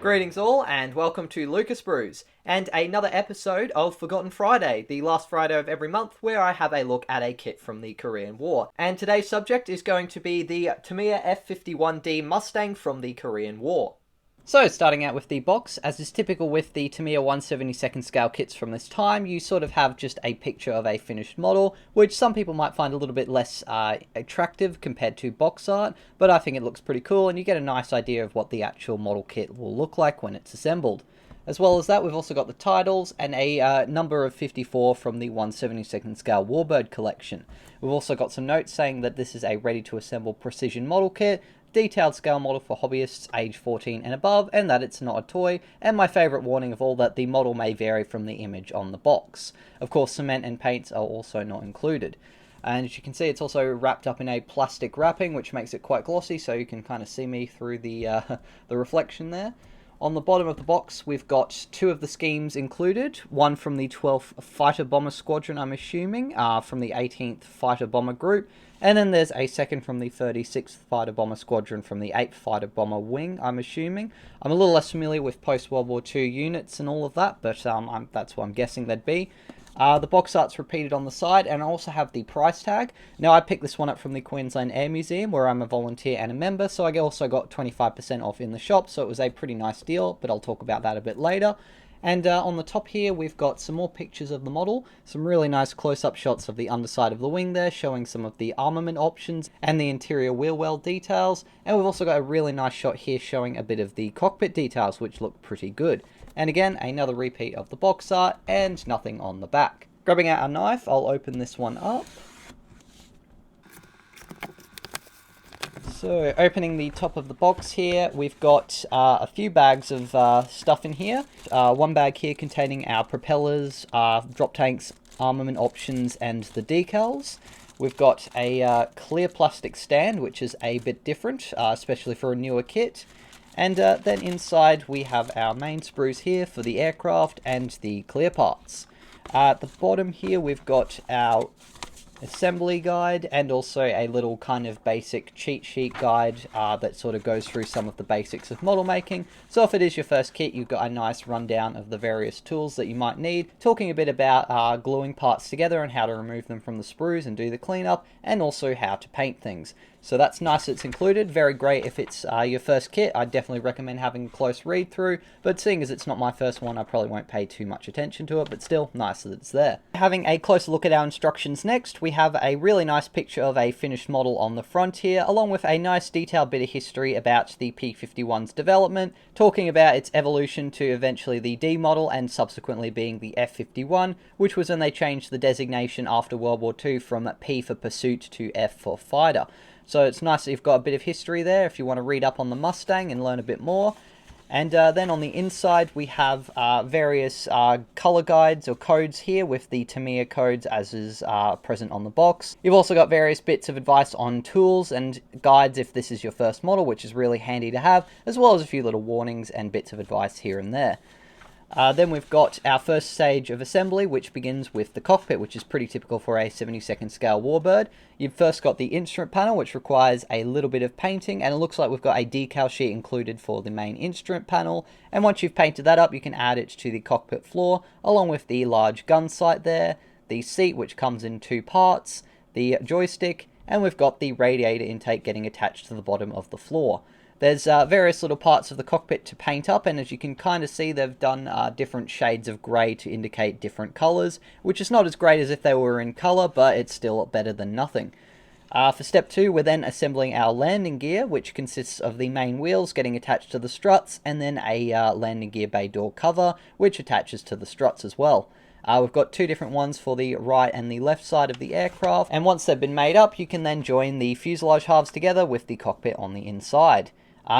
Greetings all, and welcome to Sprues, and another episode of Forgotten Friday, the last Friday of every month, where I have a look at a kit from the Korean War. And today's subject is going to be the Tamiya F-51D Mustang from the Korean War. So, starting out with the box, as is typical with the Tamiya 1/72nd scale kits from this time, you sort of have just a picture of a finished model, which some people might find a little bit less attractive compared to box art, but I think it looks pretty cool, and you get a nice idea of what the actual model kit will look like when it's assembled. As well as that, we've also got the titles and a number of 54 from the 1/72nd scale Warbird collection. We've also got some notes saying that this is a ready-to-assemble precision model kit, detailed scale model for hobbyists age 14 and above, and that it's not a toy, and my favourite warning of all, that the model may vary from the image on the box. Of course, cement and paints are also not included. And as you can see, it's also wrapped up in a plastic wrapping, which makes it quite glossy, so you can kind of see me through the reflection there. On the bottom of the box, we've got two of the schemes included, one from the 12th Fighter Bomber Squadron, I'm assuming, from the 18th Fighter Bomber Group, and then there's a second from the 36th Fighter Bomber Squadron from the 8th Fighter Bomber Wing, I'm assuming. I'm a little less familiar with post-World War II units and all of that, but that's what I'm guessing they'd be. The box art's repeated on the side, and I also have the price tag. Now, I picked this one up from the Queensland Air Museum, where I'm a volunteer and a member, so I also got 25% off in the shop, so it was a pretty nice deal, but I'll talk about that a bit later. And on the top here, we've got some more pictures of the model, some really nice close-up shots of the underside of the wing there, showing some of the armament options and the interior wheel well details, and we've also got a really nice shot here showing a bit of the cockpit details, which look pretty good. And again, another repeat of the box art, and nothing on the back. Grabbing out a knife, I'll open this one up. So, opening the top of the box here, we've got a few bags of stuff in here. One bag here containing our propellers, drop tanks, armament options, and the decals. We've got a clear plastic stand, which is a bit different, especially for a newer kit. And then inside we have our main sprues here for the aircraft and the clear parts. At the bottom here we've got our assembly guide and also a little kind of basic cheat sheet guide that sort of goes through some of the basics of model making. So if it is your first kit, you've got a nice rundown of the various tools that you might need, talking a bit about gluing parts together and how to remove them from the sprues and do the cleanup, and also how to paint things. So that's nice, it's included. Very great if it's your first kit. I'd definitely recommend having a close read through, but seeing as it's not my first one, I probably won't pay too much attention to it, but still, nice that it's there. Having a closer look at our instructions next, we have a really nice picture of a finished model on the front here, along with a nice detailed bit of history about the P-51's development, talking about its evolution to eventually the D model and subsequently being the F-51, which was when they changed the designation after World War II from P for Pursuit to F for Fighter. So it's nice that you've got a bit of history there if you want to read up on the Mustang and learn a bit more. And then on the inside we have various color guides or codes here with the Tamiya codes as is present on the box. You've also got various bits of advice on tools and guides if this is your first model, which is really handy to have, as well as a few little warnings and bits of advice here and there. Then we've got our first stage of assembly, which begins with the cockpit, which is pretty typical for a 72nd scale Warbird. You've first got the instrument panel, which requires a little bit of painting, and it looks like we've got a decal sheet included for the main instrument panel. And once you've painted that up, you can add it to the cockpit floor, along with the large gun sight there, the seat, which comes in two parts, the joystick, and we've got the radiator intake getting attached to the bottom of the floor. There's various little parts of the cockpit to paint up, and as you can kind of see, they've done different shades of grey to indicate different colours, which is not as great as if they were in colour, but it's still better than nothing. For step 2, we're then assembling our landing gear, which consists of the main wheels getting attached to the struts, and then a landing gear bay door cover, which attaches to the struts as well. We've got two different ones for the right and the left side of the aircraft, and once they've been made up, you can then join the fuselage halves together with the cockpit on the inside.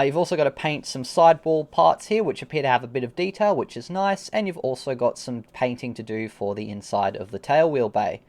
You've also got to paint some sidewall parts here, which appear to have a bit of detail, which is nice, and you've also got some painting to do for the inside of the tail wheel bay.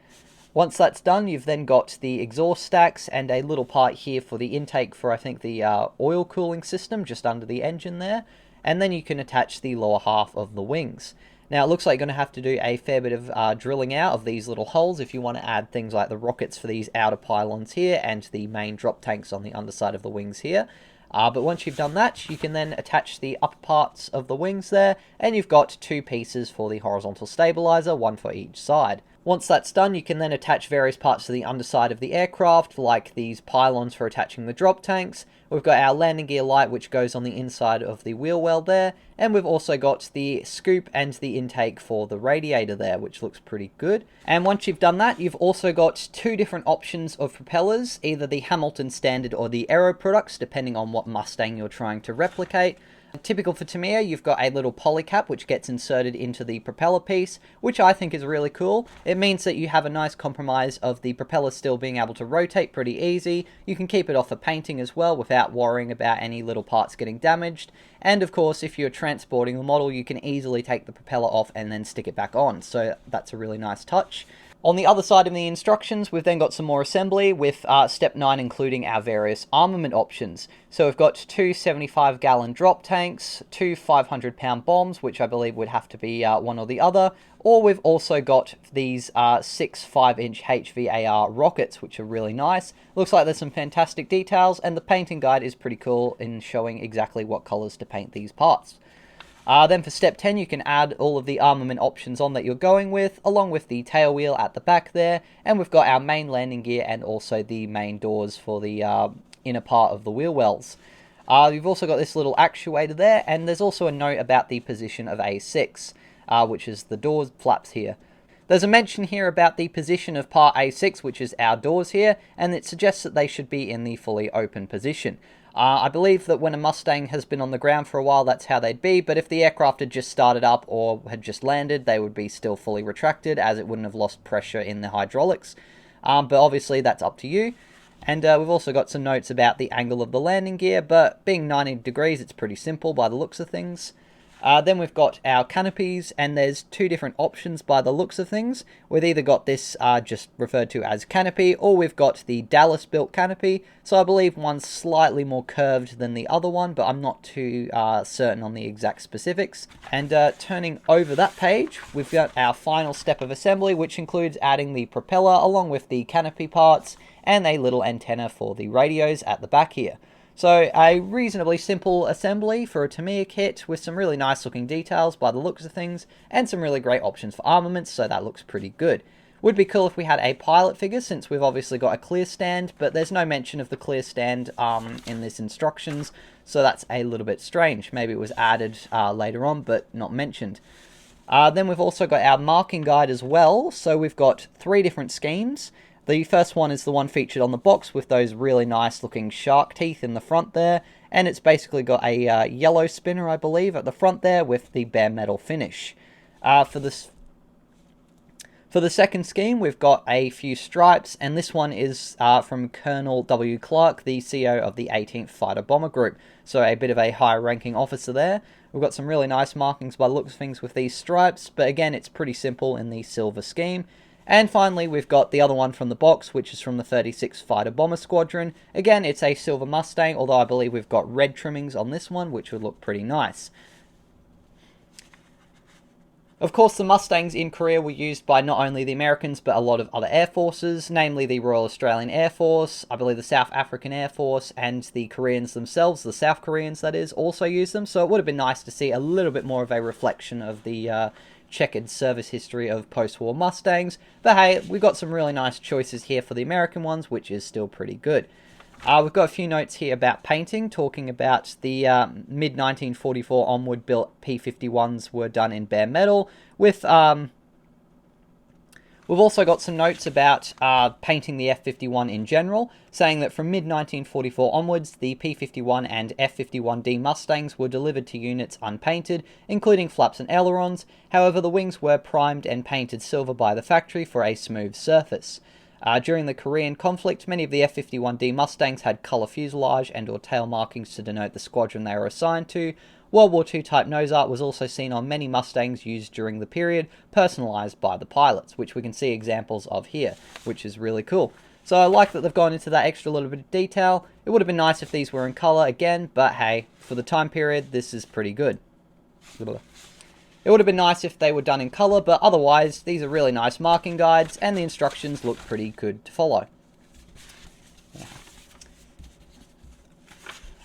Once that's done, you've then got the exhaust stacks and a little part here for the intake for, I think, the oil cooling system just under the engine there, and then you can attach the lower half of the wings. Now, it looks like you're going to have to do a fair bit of drilling out of these little holes if you want to add things like the rockets for these outer pylons here and the main drop tanks on the underside of the wings here. But once you've done that, you can then attach the upper parts of the wings there, and you've got 2 pieces for the horizontal stabilizer, 1 for each side. Once that's done, you can then attach various parts to the underside of the aircraft, like these pylons for attaching the drop tanks. We've got our landing gear light, which goes on the inside of the wheel well there, and we've also got the scoop and the intake for the radiator there, which looks pretty good. And once you've done that, you've also got 2 different options of propellers, either the Hamilton Standard or the Aero products, depending on what Mustang you're trying to replicate. Typical for Tamiya, you've got a little poly cap which gets inserted into the propeller piece, which I think is really cool. It means that you have a nice compromise of the propeller still being able to rotate pretty easy. You can keep it off for painting as well without worrying about any little parts getting damaged. And of course, if you're transporting the model, you can easily take the propeller off and then stick it back on. So that's a really nice touch. On the other side of the instructions, we've then got some more assembly with step 9 including our various armament options. So we've got 2 75-gallon drop tanks, 2 500-pound bombs, which I believe would have to be one or the other, or we've also got these 6 5-inch HVAR rockets, which are really nice. Looks like there's some fantastic details, and the painting guide is pretty cool in showing exactly what colours to paint these parts. Then for step 10, you can add all of the armament options on that you're going with, along with the tail wheel at the back there, and we've got our main landing gear and also the main doors for the inner part of the wheel wells. You've also got this little actuator there, and there's also a note about the position of A6, which is the doors flaps here. There's a mention here about the position of part A6, which is our doors here, and it suggests that they should be in the fully open position. I believe that when a Mustang has been on the ground for a while, that's how they'd be, but if the aircraft had just started up or had just landed, they would be still fully retracted, as it wouldn't have lost pressure in the hydraulics. But obviously, that's up to you. And we've also got some notes about the angle of the landing gear, but being 90 degrees, it's pretty simple by the looks of things. Then we've got our canopies, and there's 2 different options by the looks of things. We've either got this just referred to as canopy, or we've got the Dallas-built canopy. So I believe one's slightly more curved than the other one, but I'm not too certain on the exact specifics. And turning over that page, we've got our final step of assembly, which includes adding the propeller along with the canopy parts and a little antenna for the radios at the back here. So a reasonably simple assembly for a Tamiya kit with some really nice looking details by the looks of things, and some really great options for armaments, so that looks pretty good. Would be cool if we had a pilot figure, since we've obviously got a clear stand, but there's no mention of the clear stand in this instructions, so that's a little bit strange. Maybe it was added later on, but not mentioned. Then we've also got our marking guide as well, so we've got 3 different schemes. The first one is the one featured on the box with those really nice looking shark teeth in the front there, and it's basically got a yellow spinner, I believe, at the front there with the bare metal finish. For the second scheme, we've got a few stripes, and this one is from Colonel W. Clark, the CEO of the 18th Fighter Bomber Group, so a bit of a high-ranking officer there. We've got some really nice markings by the looks of things with these stripes, but again, it's pretty simple in the silver scheme. And finally, we've got the other one from the box, which is from the 36th Fighter Bomber Squadron. Again, it's a silver Mustang, although I believe we've got red trimmings on this one, which would look pretty nice. Of course, the Mustangs in Korea were used by not only the Americans, but a lot of other air forces, namely the Royal Australian Air Force, I believe the South African Air Force, and the Koreans themselves, the South Koreans that is, also used them. So it would have been nice to see a little bit more of a reflection of the checkered service history of post-war Mustangs. But hey, we've got some really nice choices here for the American ones, which is still pretty good. We've got a few notes here about painting, talking about the mid-1944 onward built P-51s were done in bare metal, with we've also got some notes about painting the F-51 in general, saying that from mid-1944 onwards, the P-51 and F-51D Mustangs were delivered to units unpainted, including flaps and ailerons. However, the wings were primed and painted silver by the factory for a smooth surface. During the Korean conflict, many of the F-51D Mustangs had colour fuselage and or tail markings to denote the squadron they were assigned to. World War II type nose art was also seen on many Mustangs used during the period, personalised by the pilots, which we can see examples of here, which is really cool. So I like that they've gone into that extra little bit of detail. It would have been nice if these were in colour again, but hey, for the time period, this is pretty good. It would have been nice if they were done in colour, but otherwise, these are really nice marking guides, and the instructions look pretty good to follow.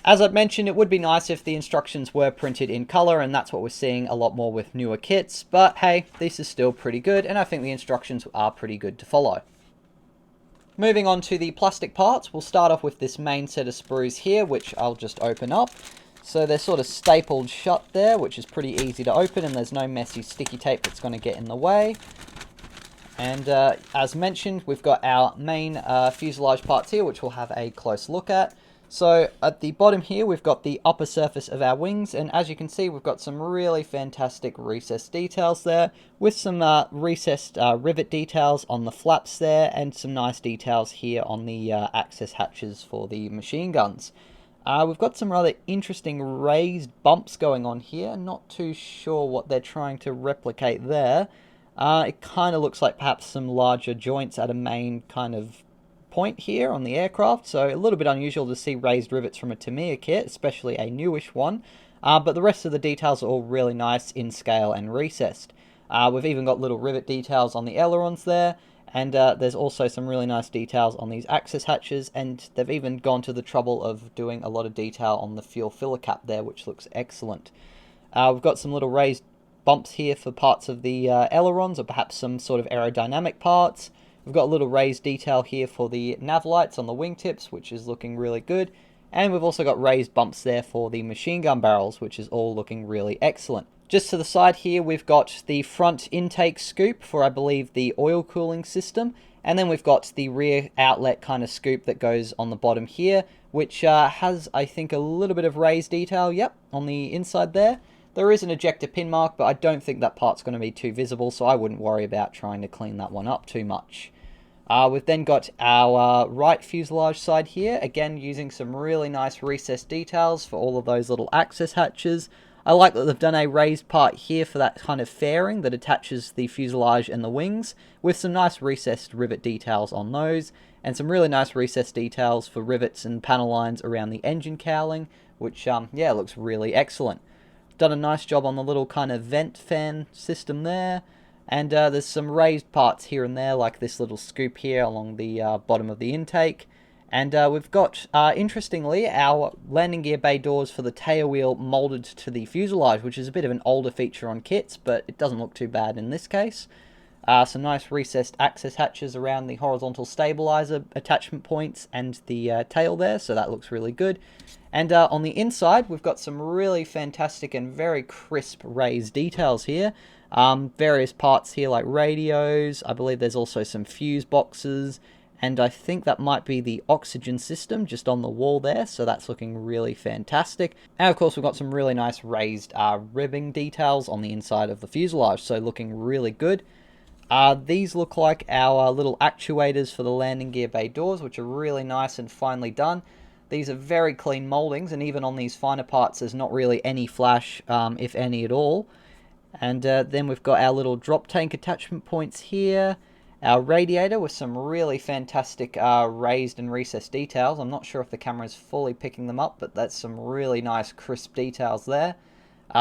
As I've mentioned, it would be nice if the instructions were printed in color, and that's what we're seeing a lot more with newer kits, but hey, this is still pretty good, and I think the instructions are pretty good to follow. Moving on to the plastic parts, we'll start off with this main set of sprues here, which I'll just open up. So they're sort of stapled shut there, which is pretty easy to open, and there's no messy sticky tape that's going to get in the way. And as mentioned, we've got our main fuselage parts here, which we'll have a close look at. So at the bottom here, we've got the upper surface of our wings, and as you can see, we've got some really fantastic recessed details there, with some recessed rivet details on the flaps there, and some nice details here on the access hatches for the machine guns. We've got some rather interesting raised bumps going on here. Not too sure what they're trying to replicate there. It kind of looks like perhaps some larger joints at a main kind of point here on the aircraft. So a little bit unusual to see raised rivets from a Tamiya kit, especially a newish one. But the rest of the details are all really nice in scale and recessed. We've even got little rivet details on the ailerons there. And there's also some really nice details on these access hatches, and they've even gone to the trouble of doing a lot of detail on the fuel filler cap there, which looks excellent. We've got some little raised bumps here for parts of the ailerons, or perhaps some sort of aerodynamic parts. We've got a little raised detail here for the nav lights on the wingtips, which is looking really good. And we've also got raised bumps there for the machine gun barrels, which is all looking really excellent. Just to the side here, we've got the front intake scoop for, I believe, the oil cooling system. And then we've got the rear outlet kind of scoop that goes on the bottom here, which has, I think, a little bit of raised detail, yep, on the inside there. There is an ejector pin mark, but I don't think that part's going to be too visible, so I wouldn't worry about trying to clean that one up too much. We've then got our right fuselage side here, again using some really nice recessed details for all of those little access hatches. I like that they've done a raised part here for that kind of fairing that attaches the fuselage and the wings, with some nice recessed rivet details on those, and some really nice recessed details for rivets and panel lines around the engine cowling, which, yeah, looks really excellent. Done a nice job on the little kind of vent fan system there, and there's some raised parts here and there, like this little scoop here along the bottom of the intake. And we've got, interestingly, our landing gear bay doors for the tail wheel molded to the fuselage, which is a bit of an older feature on kits, but it doesn't look too bad in this case. Some nice recessed access hatches around the horizontal stabilizer attachment points and the tail there, so that looks really good. And on the inside, we've got some really fantastic and very crisp raised details here. Various parts here like radios. I believe there's also some fuse boxes, and I think that might be the oxygen system just on the wall there, so that's looking really fantastic. And of course, we've got some really nice raised ribbing details on the inside of the fuselage, so looking really good. These look like our little actuators for the landing gear bay doors, which are really nice and finely done. These are very clean moldings, and even on these finer parts, there's not really any flash, if any at all. And then we've got our little drop tank attachment points here. Our radiator with some really fantastic raised and recessed details. I'm not sure if the camera is fully picking them up, but that's some really nice crisp details there.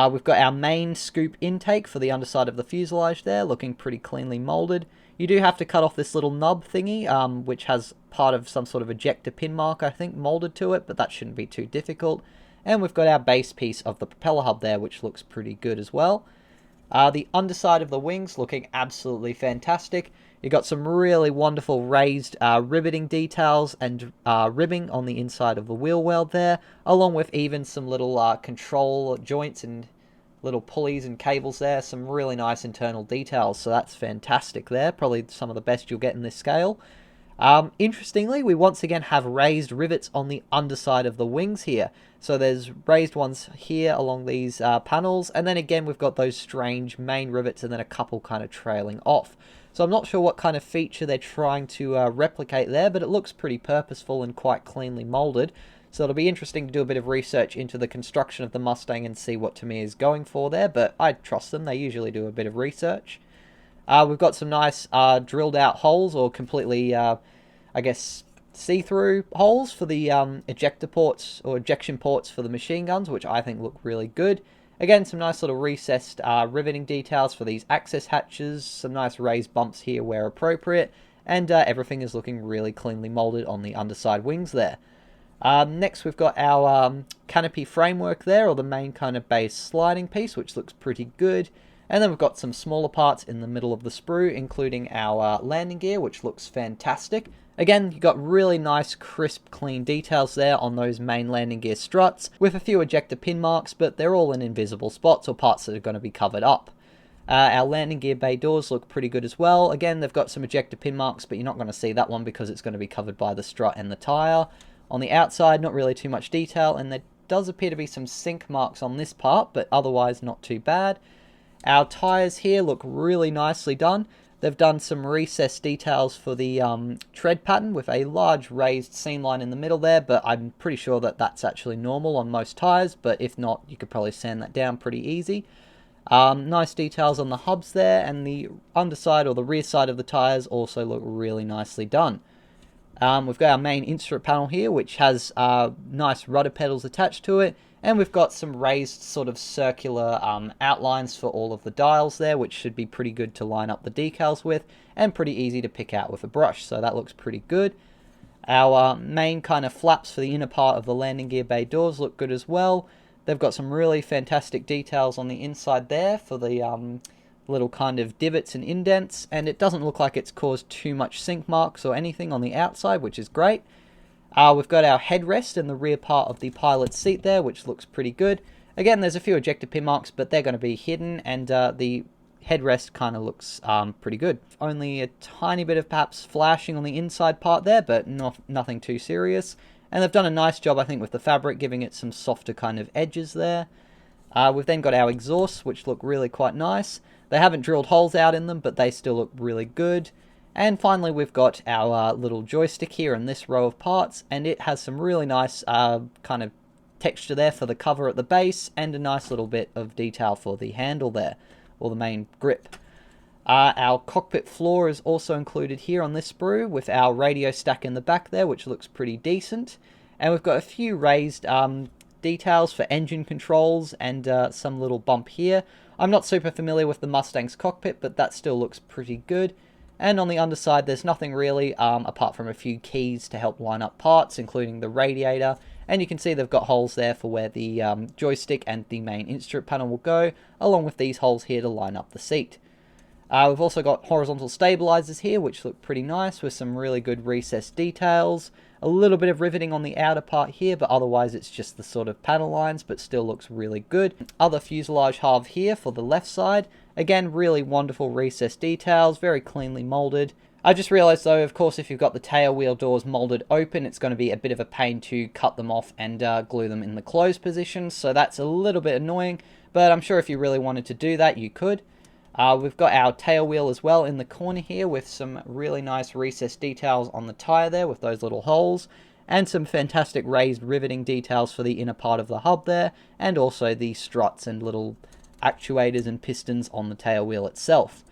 We've got our main scoop intake for the underside of the fuselage there, looking pretty cleanly molded. You do have to cut off this little nub thingy, which has part of some sort of ejector pin mark, I think, molded to it, but that shouldn't be too difficult. And we've got our base piece of the propeller hub there, which looks pretty good as well. The underside of the wings looking absolutely fantastic. You've got some really wonderful raised riveting details and ribbing on the inside of the wheel well there, along with even some little control joints and little pulleys and cables there. Some really nice internal details, so that's fantastic there. Probably some of the best you'll get in this scale. Interestingly, we once again have raised rivets on the underside of the wings here. So there's raised ones here along these panels, and then again we've got those strange main rivets and then a couple kind of trailing off. So I'm not sure what kind of feature they're trying to replicate there, but it looks pretty purposeful and quite cleanly molded. So it'll be interesting to do a bit of research into the construction of the Mustang and see what Tamiya is going for there, but I trust them. They usually do a bit of research. We've got some nice drilled out holes, or completely, I guess, see-through holes for the ejector ports or ejection ports for the machine guns, which I think look really good. Again, some nice little recessed riveting details for these access hatches, some nice raised bumps here where appropriate, and everything is looking really cleanly molded on the underside wings there. Next we've got our canopy framework there, or the main kind of base sliding piece, which looks pretty good. And then we've got some smaller parts in the middle of the sprue, including our landing gear, which looks fantastic. Again, you've got really nice, crisp, clean details there on those main landing gear struts, with a few ejector pin marks, but they're all in invisible spots or parts that are going to be covered up. Our landing gear bay doors look pretty good as well. Again, they've got some ejector pin marks, but you're not going to see that one because it's going to be covered by the strut and the tyre. On the outside, not really too much detail, and there does appear to be some sink marks on this part, but otherwise not too bad. Our tyres here look really nicely done. They've done some recessed details for the tread pattern with a large raised seam line in the middle there, but I'm pretty sure that that's actually normal on most tyres, but if not, you could probably sand that down pretty easy. Nice details on the hubs there, and the underside or the rear side of the tyres also look really nicely done. We've got our main instrument panel here, which has nice rudder pedals attached to it, and we've got some raised sort of circular outlines for all of the dials there, which should be pretty good to line up the decals with, and pretty easy to pick out with a brush, so that looks pretty good. Our main kind of flaps for the inner part of the landing gear bay doors look good as well. They've got some really fantastic details on the inside there for the little kind of divots and indents, and it doesn't look like it's caused too much sink marks or anything on the outside, which is great. We've got our headrest in the rear part of the pilot's seat there, which looks pretty good. Again, there's a few ejector pin marks, but they're going to be hidden, and the headrest kind of looks pretty good. Only a tiny bit of perhaps flashing on the inside part there, but nothing too serious. And they've done a nice job, I think, with the fabric, giving it some softer kind of edges there. We've then got our exhausts, which look really quite nice. They haven't drilled holes out in them, but they still look really good. And finally, we've got our little joystick here in this row of parts, and it has some really nice kind of texture there for the cover at the base, and a nice little bit of detail for the handle there, or the main grip. Our cockpit floor is also included here on this sprue, with our radio stack in the back there, which looks pretty decent. And we've got a few raised details for engine controls, and some little bump here. I'm not super familiar with the Mustang's cockpit, but that still looks pretty good. And on the underside, there's nothing really, apart from a few keys to help line up parts, including the radiator. And you can see they've got holes there for where the joystick and the main instrument panel will go, along with these holes here to line up the seat. We've also got horizontal stabilizers here, which look pretty nice, with some really good recessed details. A little bit of riveting on the outer part here, but otherwise it's just the sort of panel lines, but still looks really good. Other fuselage halve here for the left side. Again, really wonderful recessed details, very cleanly molded. I just realized though, of course, if you've got the tail wheel doors molded open, it's going to be a bit of a pain to cut them off and glue them in the closed position, so that's a little bit annoying, but I'm sure if you really wanted to do that, you could. We've got our tail wheel as well in the corner here, with some really nice recessed details on the tyre there with those little holes, and some fantastic raised riveting details for the inner part of the hub there, and also the struts and little actuators and pistons on the tail wheel itself.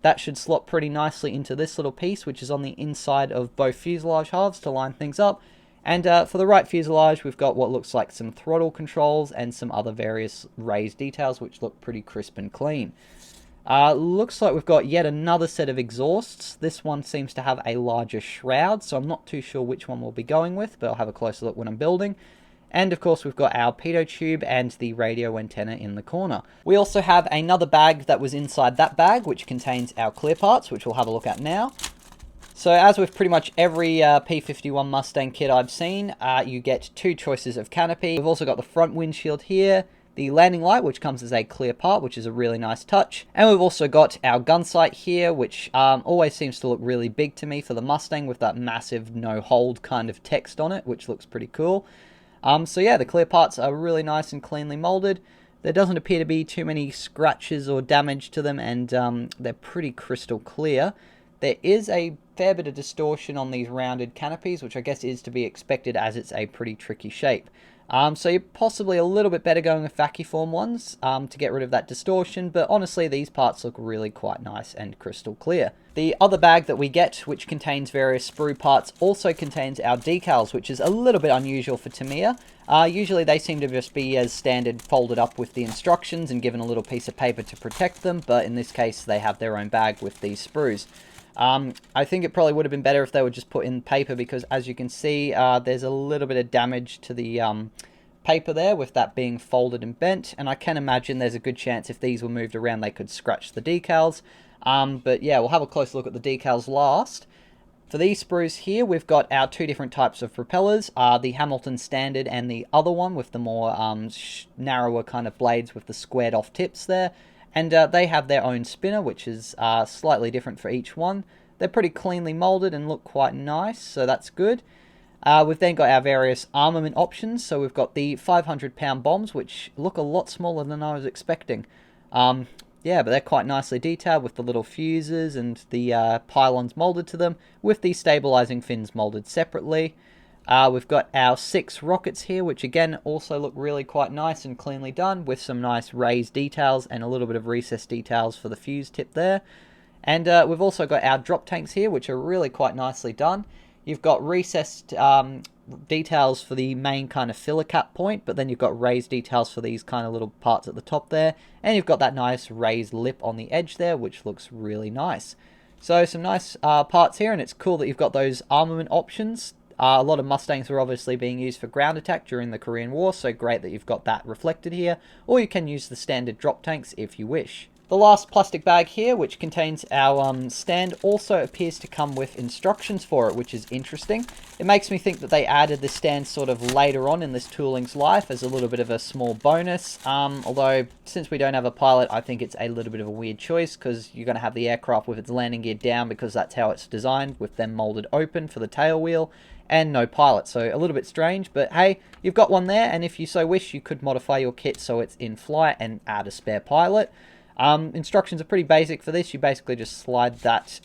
That should slot pretty nicely into this little piece, which is on the inside of both fuselage halves to line things up. And for the right fuselage, we've got what looks like some throttle controls and some other various raised details, which look pretty crisp and clean. Looks like we've got yet another set of exhausts. This one seems to have a larger shroud, so I'm not too sure which one we'll be going with, but I'll have a closer look when I'm building. And of course we've got our pitot tube and the radio antenna in the corner. We also have another bag that was inside that bag, which contains our clear parts, which we'll have a look at now. So as with pretty much every P-51 Mustang kit I've seen, you get two choices of canopy. We've also got the front windshield here, the landing light, which comes as a clear part, which is a really nice touch. And we've also got our gun sight here, which always seems to look really big to me for the Mustang, with that massive no hold kind of text on it, which looks pretty cool. So yeah, the clear parts are really nice and cleanly molded. There doesn't appear to be too many scratches or damage to them, and they're pretty crystal clear. There is a fair bit of distortion on these rounded canopies, which I guess is to be expected as it's a pretty tricky shape. So you're possibly a little bit better going with vacuform ones to get rid of that distortion, but honestly these parts look really quite nice and crystal clear. The other bag that we get, which contains various sprue parts, also contains our decals, which is a little bit unusual for Tamiya. Usually they seem to just be as standard, folded up with the instructions and given a little piece of paper to protect them, but in this case they have their own bag with these sprues. I think it probably would have been better if they were just put in paper, because as you can see, there's a little bit of damage to the paper there, with that being folded and bent, and I can imagine there's a good chance if these were moved around they could scratch the decals. But yeah, we'll have a close look at the decals last. For these sprues here, we've got our two different types of propellers, the Hamilton Standard and the other one with the more narrower kind of blades with the squared off tips there. And they have their own spinner, which is slightly different for each one. They're pretty cleanly molded and look quite nice, so that's good. We've then got our various armament options. So we've got the 500-pound bombs, which look a lot smaller than I was expecting. Yeah, but they're quite nicely detailed with the little fuses and the pylons molded to them, with the stabilizing fins molded separately. We've got our 6 rockets here, which again also look really quite nice and cleanly done, with some nice raised details and a little bit of recessed details for the fuse tip there. And we've also got our drop tanks here, which are really quite nicely done. You've got recessed details for the main kind of filler cap point, but then you've got raised details for these kind of little parts at the top there, and you've got that nice raised lip on the edge there, which looks really nice. So some nice parts here, and it's cool that you've got those armament options. A lot of Mustangs were obviously being used for ground attack during the Korean War, so great that you've got that reflected here, or you can use the standard drop tanks if you wish. The last plastic bag here, which contains our stand, also appears to come with instructions for it, which is interesting. It makes me think that they added this stand sort of later on in this tooling's life as a little bit of a small bonus. Although, since we don't have a pilot, I think it's a little bit of a weird choice, because you're going to have the aircraft with its landing gear down, because that's how it's designed, with them molded open for the tail wheel, and no pilot. So a little bit strange, but hey, you've got one there, and if you so wish, you could modify your kit so it's in flight and add a spare pilot. Instructions are pretty basic for this. You basically just slide that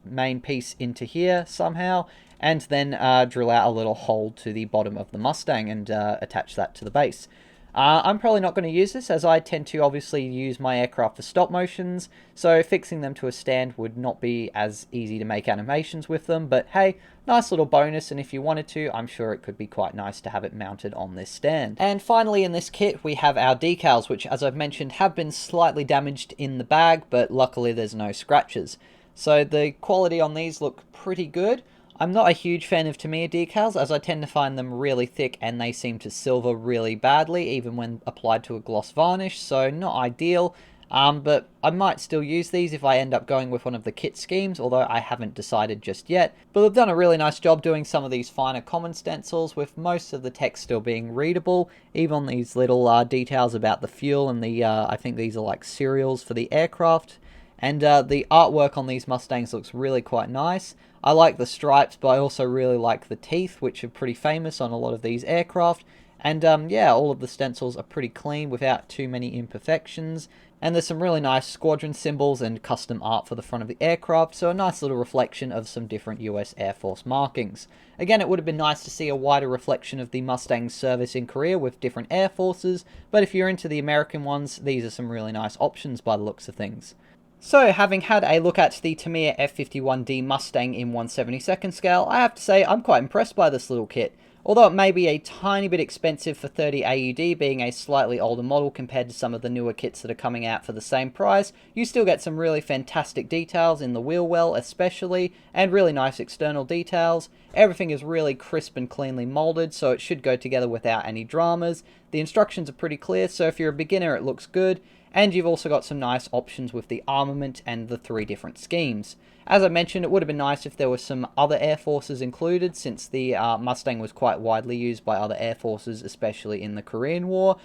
main piece into here somehow, and then drill out a little hole to the bottom of the Mustang and attach that to the base. I'm probably not going to use this, as I tend to obviously use my aircraft for stop motions, so fixing them to a stand would not be as easy to make animations with them, but hey, nice little bonus, and if you wanted to, I'm sure it could be quite nice to have it mounted on this stand. And finally in this kit, we have our decals, which, as I've mentioned, have been slightly damaged in the bag, but luckily there's no scratches. So the quality on these look pretty good. I'm not a huge fan of Tamiya decals, as I tend to find them really thick and they seem to silver really badly, even when applied to a gloss varnish, so not ideal. But I might still use these if I end up going with one of the kit schemes, although I haven't decided just yet. But they've done a really nice job doing some of these finer common stencils, with most of the text still being readable, even on these little details about the fuel and the, I think these are like serials for the aircraft. And the artwork on these Mustangs looks really quite nice. I like the stripes, but I also really like the teeth, which are pretty famous on a lot of these aircraft. And yeah, all of the stencils are pretty clean without too many imperfections. And there's some really nice squadron symbols and custom art for the front of the aircraft, so a nice little reflection of some different US Air Force markings. Again, it would have been nice to see a wider reflection of the Mustang's service in Korea with different air forces, but if you're into the American ones, these are some really nice options by the looks of things. So, having had a look at the Tamiya F-51D Mustang in 1/72nd scale, I have to say I'm quite impressed by this little kit. Although it may be a tiny bit expensive for 30 AUD, being a slightly older model compared to some of the newer kits that are coming out for the same price, you still get some really fantastic details in the wheel well especially, and really nice external details. Everything is really crisp and cleanly molded, so it should go together without any dramas. The instructions are pretty clear, so if you're a beginner it looks good. And you've also got some nice options with the armament and the 3 different schemes. As I mentioned, it would have been nice if there were some other air forces included, since the Mustang was quite widely used by other air forces, especially in the Korean War.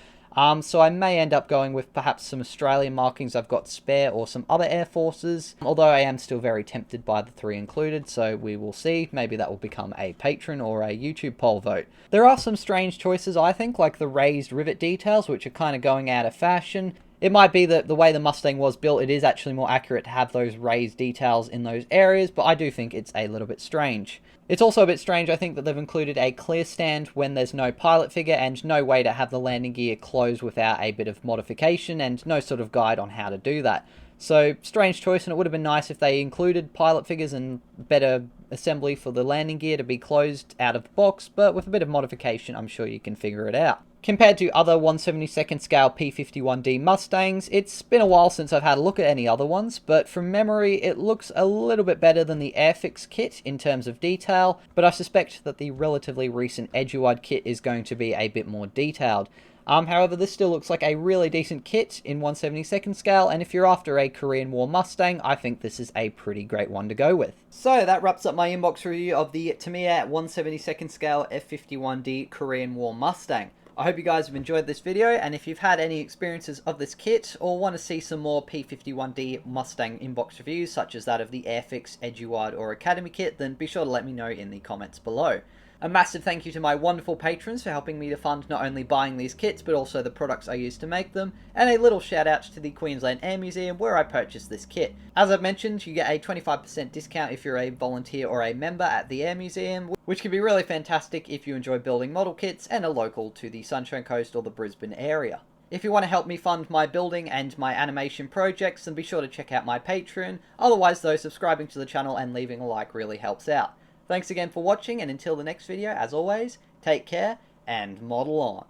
So I may end up going with perhaps some Australian markings I've got spare, or some other air forces, although I am still very tempted by the 3 included, so we will see. Maybe that will become a patron or a YouTube poll vote. There are some strange choices, I think, like the raised rivet details, which are kind of going out of fashion. It might be that the way the Mustang was built, it is actually more accurate to have those raised details in those areas, but I do think it's a little bit strange. It's also a bit strange, I think, that they've included a clear stand when there's no pilot figure and no way to have the landing gear closed without a bit of modification and no sort of guide on how to do that. So, strange choice, and it would have been nice if they included pilot figures and better assembly for the landing gear to be closed out of the box, but with a bit of modification, I'm sure you can figure it out. Compared to other 1/72nd scale P-51D Mustangs, it's been a while since I've had a look at any other ones, but from memory it looks a little bit better than the Airfix kit in terms of detail, but I suspect that the relatively recent WWII kit is going to be a bit more detailed. However, this still looks like a really decent kit in 1/72nd scale, and if you're after a Korean War Mustang, I think this is a pretty great one to go with. So that wraps up my inbox review of the Tamiya 1/72nd scale F-51D Korean War Mustang. I hope you guys have enjoyed this video, and if you've had any experiences of this kit or want to see some more P-51D Mustang inbox reviews such as that of the Airfix, WWII or Academy kit, then be sure to let me know in the comments below. A massive thank you to my wonderful patrons for helping me to fund not only buying these kits but also the products I use to make them, and a little shout out to the Queensland Air Museum where I purchased this kit. As I've mentioned, you get a 25% discount if you're a volunteer or a member at the Air Museum, which can be really fantastic if you enjoy building model kits and are local to the Sunshine Coast or the Brisbane area. If you want to help me fund my building and my animation projects, then be sure to check out my Patreon. Otherwise though, subscribing to the channel and leaving a like really helps out. Thanks again for watching, and until the next video, as always, take care and model on.